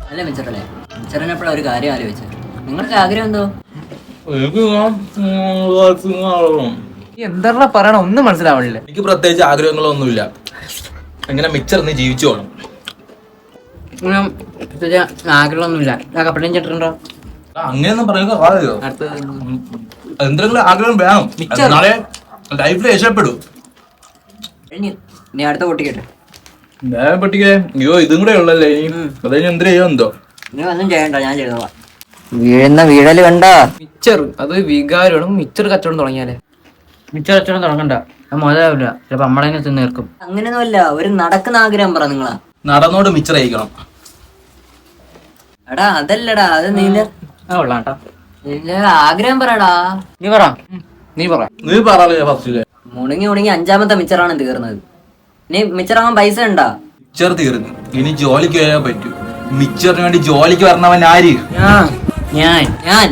അല്ല മിച്ചറല്ലേ, മിച്ചറിനെപ്പോഴും ഒരു കാര്യം ആലോചിച്ചത്. നിങ്ങൾക്ക് ആഗ്രഹം എന്തോ? എന്താ പറയണ ഒന്നും മനസ്സിലാവണില്ല. എനിക്ക് പ്രത്യേകിച്ച് ആഗ്രഹങ്ങളൊന്നുമില്ല. എങ്ങനെ മിച്ചർ നീ ജീവിച്ചോളും. ആഗ്രഹമൊന്നുമില്ല. കപ്പലയും ചേട്ടനുണ്ടോ? അങ്ങനെയൊന്നും പറയുക. എന്തെങ്കിലും ആഗ്രഹം വേണം, നാളെ ലൈഫിൽ രക്ഷപ്പെടും. ഇനി അടുത്ത പൊട്ടിക്കട്ടെ. ഞാൻ പറ്റിക്കേ. അയ്യോ ഇതും കൂടെ ഉള്ളല്ലേ ഇനി. അത് എന്ത് ചെയ്യോ എന്തോ. ഇനി ഒന്നും ചെയ്യണ്ട, ഞാൻ ചെയ്തോളാം. വീഴുന്ന വീഴല് കണ്ട. മിച്ചർ അത് വികാരമാണ്. മിച്ചർ കച്ചവടം തുടങ്ങിയാലേ. മിച്ചർ കച്ചവടം തുടങ്ങണ്ട, അത് മുതലാവില്ല. ചിലപ്പോ നമ്മളതിനെ തിന്ന് തീർക്കും. അങ്ങനെയൊന്നുമല്ല, ഒരു നടക്കുന്ന ആഗ്രഹം പറ നിങ്ങളാ. നടന്നോട് മിച്ചർ അയക്കണം. എടാ അതല്ലടാ, അത് നീല കൊള്ളാട്ടാ. ആഗ്രഹം പറയടാ. നീ പറ. നീ പറയാ ഫസ്റ്റില്. മുണങ്ങി മുണങ്ങി 5ാമത്തെ മിച്ചറാണ് തീർന്നത്. ഇനി മിച്ചറാവാൻ പൈസ ഉണ്ടാ? മിച്ചർ തീർന്നു, ഇനി ജോലിക്ക് വരാൻ പറ്റൂ. മിച്ചറിന് വേണ്ടി ജോലിക്ക് വരണവൻ ആര്? ഞാൻ